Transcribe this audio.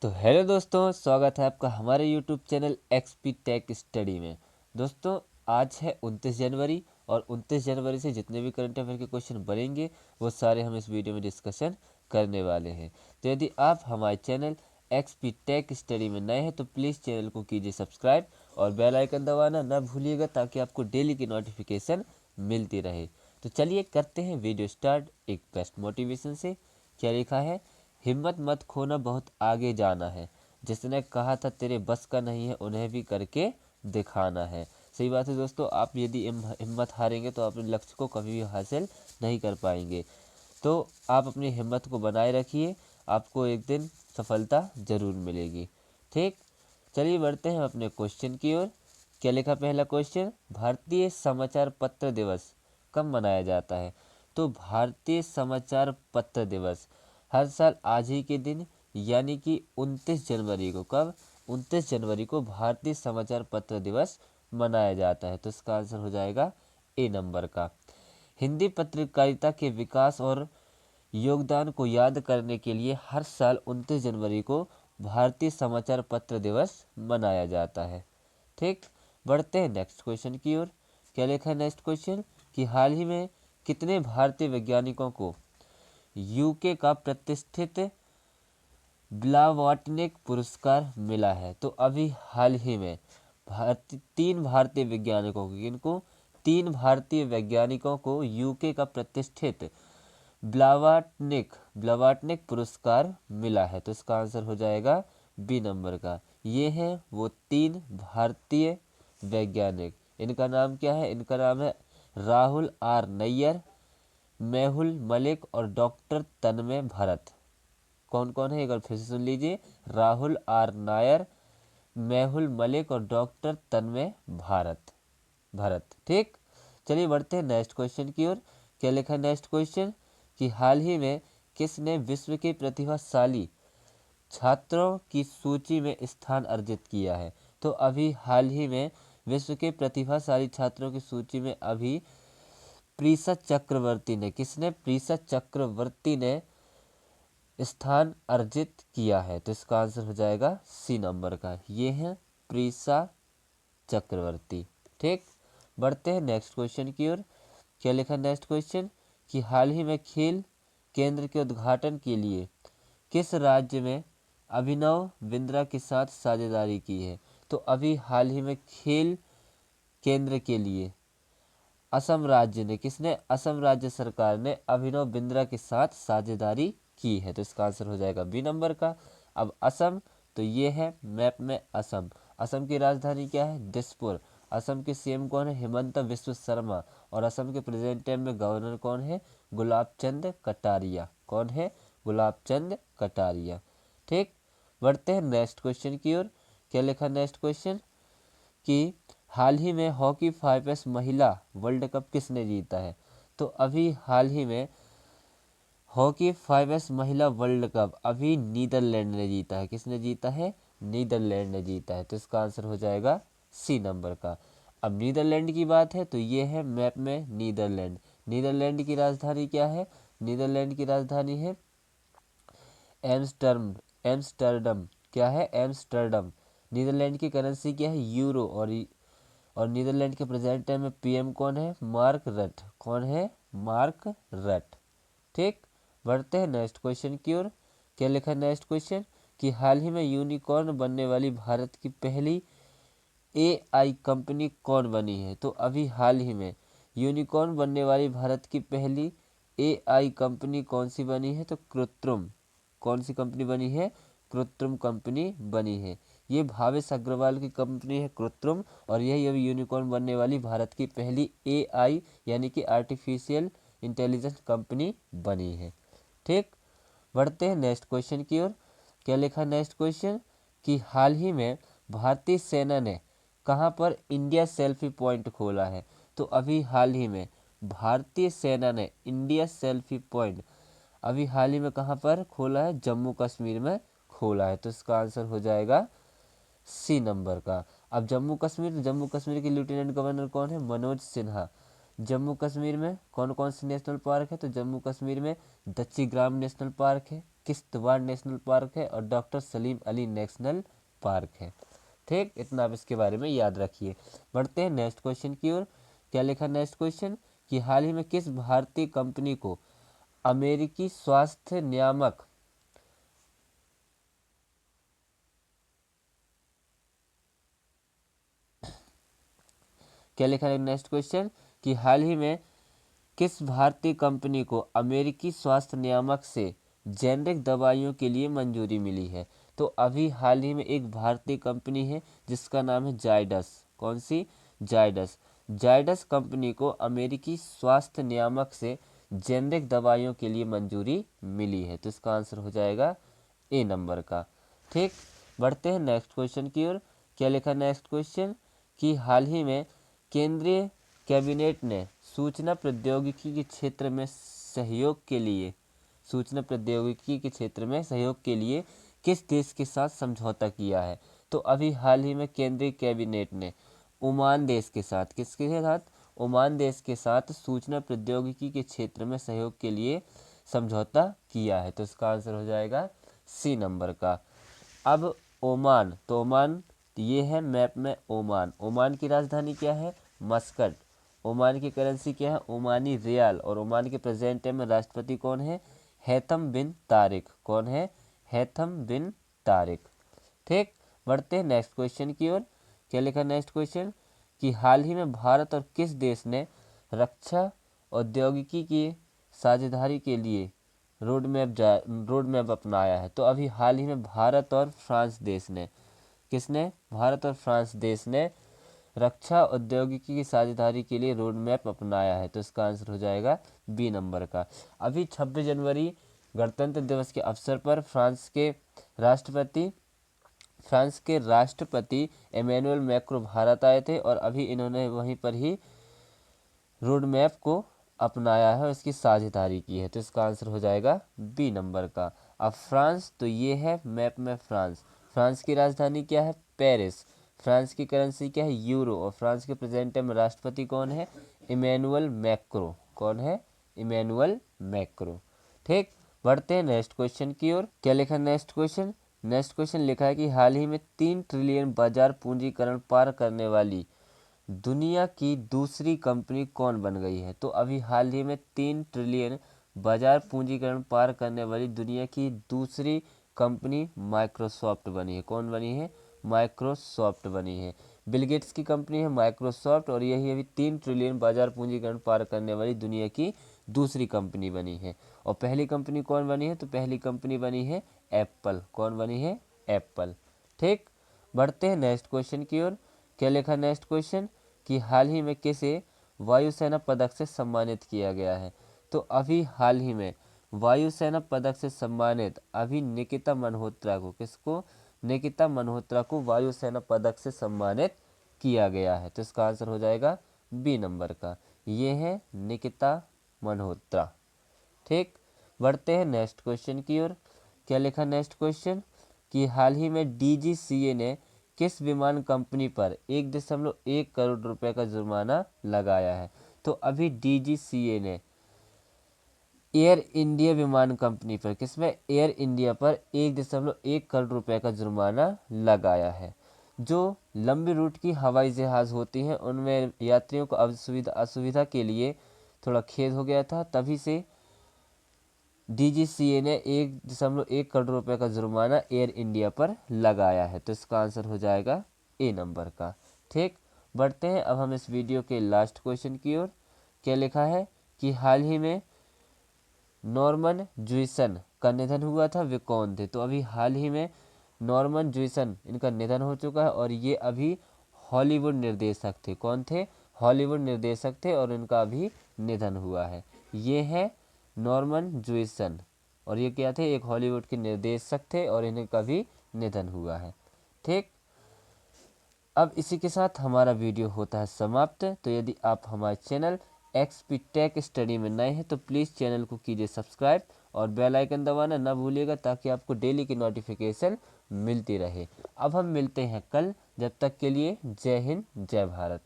तो हेलो दोस्तों, स्वागत है आपका हमारे YouTube channel XP tech study में। दोस्तों, आज है 29 जनवरी और 29 जनवरी से जितने भी करंट अफेयर के क्वेश्चन बनेंगे वो सारे हम इस वीडियो में डिस्कशन करने वाले हैं। तो यदि आप हमारे चैनल एक्सपी टेक स्टडी में नए हैं तो प्लीज़ चैनल को कीजिए सब्सक्राइब और बेल आइकन दबाना ना भूलिएगा ताकि आपको डेली की नोटिफिकेशन मिलती रहे। तो चलिए करते हैं वीडियो स्टार्ट एक बेस्ट मोटिवेशन से। क्या लिखा है? हिम्मत मत खोना, बहुत आगे जाना है। जिसने कहा था तेरे बस का नहीं है उन्हें भी करके दिखाना है। सही बात है दोस्तों, आप यदि हिम्मत हारेंगे तो अपने लक्ष्य को कभी भी हासिल नहीं कर पाएंगे। तो आप अपनी हिम्मत को बनाए रखिए, आपको एक दिन सफलता जरूर मिलेगी। ठीक, चलिए बढ़ते हैं अपने क्वेश्चन की ओर। क्या लिखा पहला क्वेश्चन? भारतीय समाचार पत्र दिवस कब मनाया जाता है? तो भारतीय समाचार पत्र दिवस हर साल आज ही के दिन यानी कि 29 जनवरी को, कब? 29 जनवरी को भारतीय समाचार पत्र दिवस मनाया जाता है। तो इसका आंसर हो जाएगा ए नंबर का। हिंदी पत्रकारिता के विकास और योगदान को याद करने के लिए हर साल 29 जनवरी को भारतीय समाचार पत्र दिवस मनाया जाता है। ठीक, बढ़ते हैं नेक्स्ट क्वेश्चन की ओर। क्या लिखा है नेक्स्ट क्वेश्चन? कि हाल ही में कितने भारतीय वैज्ञानिकों को यूके का प्रतिष्ठित ब्लावाटनिक पुरस्कार मिला है? तो अभी हाल ही में तीन भारतीय वैज्ञानिकों को, इनको तीन भारतीय वैज्ञानिकों को यूके का प्रतिष्ठित ब्लावाटनिक पुरस्कार मिला है। तो इसका आंसर हो जाएगा बी नंबर का। ये हैं वो तीन भारतीय वैज्ञानिक। इनका नाम क्या है? इनका नाम है राहुल आर नैयर, मेहुल मलिक और डॉक्टर तन्मय भरत। कौन कौन है एक बार फिर से सुन लीजिए? राहुल आर नायर, मेहुल मलिक और डॉक्टर तन्मय भरत। ठीक, चलिए बढ़ते हैं नेक्स्ट क्वेश्चन की ओर। क्या लिखा है नेक्स्ट क्वेश्चन? कि हाल ही में किसने विश्व के प्रतिभाशाली छात्रों की सूची में स्थान अर्जित किया है? तो अभी हाल ही में विश्व के प्रतिभाशाली छात्रों की सूची में अभी प्रीसा चक्रवर्ती ने, किसने? प्रीसा चक्रवर्ती ने स्थान अर्जित किया है। तो इसका आंसर हो जाएगा सी नंबर का। ये है प्रीसा चक्रवर्ती। ठीक, बढ़ते हैं नेक्स्ट क्वेश्चन की ओर। क्या लिखा नेक्स्ट क्वेश्चन? कि हाल ही में खेल केंद्र के उद्घाटन के लिए किस राज्य में अभिनव बिंद्रा के साथ साझेदारी की है? तो अभी हाल ही में खेल केंद्र के लिए असम राज्य ने, किसने? असम राज्य सरकार ने अभिनव बिंद्रा के साथ साझेदारी की है। तो इसका आंसर हो जाएगा बी नंबर का। अब असम, तो ये है मैप में असम। असम की राजधानी क्या है? दिसपुर। असम के सीएम कौन है? हिमंता बिस्वा शर्मा। और असम के प्रेजेंट टाइम में गवर्नर कौन है? गुलाब चंद कटारिया। कौन है? गुलाब चंद कटारिया। ठीक, बढ़ते हैं नेक्स्ट क्वेश्चन की ओर। क्या लिखा नेक्स्ट क्वेश्चन? कि हाल ही में हॉकी 5S महिला वर्ल्ड कप किसने जीता है? तो अभी हाल ही में हॉकी 5S महिला वर्ल्ड कप अभी नीदरलैंड ने जीता है। किसने जीता है? नीदरलैंड ने जीता है। तो इसका आंसर हो जाएगा सी नंबर का। अब नीदरलैंड की बात है तो ये है मैप में नीदरलैंड। नीदरलैंड की राजधानी क्या है? नीदरलैंड की राजधानी है एम्स्टर्म एम्स्टर्डम। क्या है? एम्स्टर्डम। नीदरलैंड की करेंसी क्या है? यूरो। और नीदरलैंड के प्रेजेंट टाइम में पीएम कौन है? मार्क रट। कौन है? मार्क रट। ठीक, बढ़ते हैं नेक्स्ट क्वेश्चन की ओर। क्या लिखा है नेक्स्ट क्वेश्चन? कि हाल ही में यूनिकॉर्न बनने वाली भारत की पहली एआई कंपनी कौन बनी है? तो अभी हाल ही में यूनिकॉर्न बनने वाली भारत की पहली एआई कंपनी कौन सी बनी है? तो कृत्रिम। कौन सी कंपनी बनी है? कृत्रिम कंपनी बनी है। ये भावेश अग्रवाल की कंपनी है कृत्रिम, और यही अभी यूनिकॉर्न बनने वाली भारत की पहली एआई यानी कि आर्टिफिशियल इंटेलिजेंस कंपनी बनी है। ठीक, बढ़ते हैं नेक्स्ट क्वेश्चन की ओर। क्या लिखा नेक्स्ट क्वेश्चन? कि हाल ही में भारतीय सेना ने कहां पर इंडिया सेल्फी पॉइंट खोला है? तो अभी हाल ही में भारतीय सेना ने इंडिया सेल्फी पॉइंट अभी हाल ही में कहां पर खोला है? जम्मू कश्मीर में खोला है। तो इसका आंसर हो जाएगा सी नंबर का। अब जम्मू कश्मीर के लेफ्टिनेंट गवर्नर कौन है? मनोज सिन्हा। जम्मू कश्मीर में कौन कौन से नेशनल पार्क है? तो जम्मू कश्मीर में दच्ची ग्राम नेशनल पार्क है, किश्तवाड़ नेशनल पार्क है और doctor Salim Ali national park है। ठीक, इतना आप इसके बारे में याद रखिए। बढ़ते हैं नेक्स्ट क्वेश्चन की ओर। क्या लिखा नेक्स्ट क्वेश्चन कि हाल ही में किस भारतीय कंपनी को अमेरिकी स्वास्थ्य नियामक क्या लिखा है नेक्स्ट क्वेश्चन कि हाल ही में किस भारतीय कंपनी को अमेरिकी स्वास्थ्य नियामक से जेनरिक दवाइयों के लिए मंजूरी मिली है? तो अभी हाल ही में एक भारतीय कंपनी है जिसका नाम है जायडस। कौन सी? जायडस। जायडस कंपनी को अमेरिकी स्वास्थ्य नियामक से जेनरिक दवाइयों के लिए मंजूरी मिली है। तो इसका आंसर हो जाएगा ए नंबर का। ठीक, बढ़ते हैं नेक्स्ट क्वेश्चन की ओर। क्या लिखा नेक्स्ट क्वेश्चन कि हाल ही में केंद्रीय कैबिनेट ने सूचना प्रौद्योगिकी के क्षेत्र में सहयोग के लिए किस देश के साथ समझौता किया है? तो अभी हाल ही में केंद्रीय कैबिनेट ने ओमान देश के साथ, किसके साथ? ओमान देश के साथ सूचना प्रौद्योगिकी के क्षेत्र में सहयोग के लिए समझौता किया है। तो इसका आंसर हो जाएगा सी नंबर का। अब ओमान, तो ओमान ये है मैप में ओमान। ओमान की राजधानी क्या है? मस्कट। ओमान की करेंसी क्या है? ओमानी रियाल। और ओमान के प्रेजेंट टाइम में राष्ट्रपति कौन है? हैथम बिन तारिक। कौन है? हैथम बिन तारिक। ठीक, बढ़ते हैं नेक्स्ट क्वेश्चन की ओर। क्या लिखा नेक्स्ट क्वेश्चन कि हाल ही में भारत और किस देश ने रक्षा औद्योगिकी की साझेदारी के लिए रोड मैप अपनाया है? तो अभी हाल ही में भारत और फ्रांस देश ने, किसने? भारत और फ्रांस देश ने रक्षा औद्योगिकी की साझेदारी के लिए रोड मैप अपनाया है। तो इसका आंसर हो जाएगा बी नंबर का। अभी 26 जनवरी गणतंत्र दिवस के अवसर पर फ्रांस के राष्ट्रपति एमेनुअल मैक्रो भारत आए थे और अभी इन्होंने वहीं पर ही रोड मैप को अपनाया है और इसकी साझेदारी की है। तो इसका आंसर हो जाएगा बी नंबर का। अब फ्रांस, तो ये है मैप में फ्रांस। फ्रांस की राजधानी क्या है? पेरिस। फ्रांस की करेंसी क्या है? यूरो। और फ्रांस के प्रेजेंट टाइम राष्ट्रपति कौन है? Emmanuel Macron. कौन है? Emmanuel Macron. ठीक, बढ़ते हैं नेक्स्ट क्वेश्चन की ओर। क्या लिखा है नेक्स्ट क्वेश्चन? नेक्स्ट क्वेश्चन लिखा है कि हाल ही में 3 ट्रिलियन बाजार पूंजीकरण पार करने वाली दुनिया की दूसरी कंपनी कौन बन गई है? तो अभी हाल ही में 3 ट्रिलियन बाजार पूंजीकरण पार करने वाली दुनिया की दूसरी कंपनी माइक्रोसॉफ्ट बनी है। कौन बनी है? माइक्रोसॉफ्ट बनी है। बिल गेट्स की कंपनी है माइक्रोसॉफ्ट और यही अभी 3 ट्रिलियन बाजार पूंजीकरण पार करने वाली दुनिया की दूसरी कंपनी बनी है। और पहली कंपनी कौन बनी है? तो पहली कंपनी बनी है एप्पल। कौन बनी है? एप्पल। ठीक, बढ़ते हैं नेक्स्ट क्वेश्चन की ओर। क्या लिखा नेक्स्ट क्वेश्चन कि हाल ही में किसे वायुसेना पदक से सम्मानित किया गया है? तो अभी हाल ही में वायुसेना पदक से सम्मानित अभी निकिता मल्होत्रा को, किसको? निकिता मल्होत्रा को वायुसेना पदक से सम्मानित किया गया है। तो इसका आंसर हो जाएगा बी नंबर का। ये है निकिता मल्होत्रा। ठीक, बढ़ते हैं नेक्स्ट क्वेश्चन की ओर। क्या लिखा नेक्स्ट क्वेश्चन कि हाल ही में DGCA ने किस विमान कंपनी पर 1.1 करोड़ रुपए का जुर्माना लगाया है? तो अभी DGCA ने एयर इंडिया विमान कंपनी पर, किसमें? एयर इंडिया पर 1.1 करोड़ रुपए का जुर्माना लगाया है। जो लंबी रूट की हवाई जहाज़ होती हैं उनमें यात्रियों को असुविधा के लिए थोड़ा खेद हो गया था, तभी से DGCA ने 1.1 करोड़ रुपए का जुर्माना एयर इंडिया पर लगाया है। तो इसका आंसर हो जाएगा ए नंबर का। ठीक, बढ़ते हैं अब हम इस वीडियो के लास्ट क्वेश्चन की ओर। क्या लिखा है कि हाल ही में नॉर्मन ज्विसन का निधन हुआ था, वे कौन थे? तो अभी हाल ही में नॉर्मन ज्विसन इनका निधन हो चुका है और ये अभी हॉलीवुड निर्देशक थे। कौन थे? हॉलीवुड निर्देशक थे और इनका अभी निधन हुआ है। ये है नॉर्मन ज्विसन और ये क्या थे? एक हॉलीवुड के निर्देशक थे और इन्हें कभी निधन हुआ है। ठीक, अब इसी के साथ हमारा वीडियो होता है समाप्त। तो यदि आप हमारे चैनल XP टेक स्टडी में नए हैं तो प्लीज़ चैनल को कीजिए सब्सक्राइब और बेल आइकन दबाना ना भूलिएगा ताकि आपको डेली की नोटिफिकेशन मिलती रहे। अब हम मिलते हैं कल, जब तक के लिए जय हिंद जय भारत।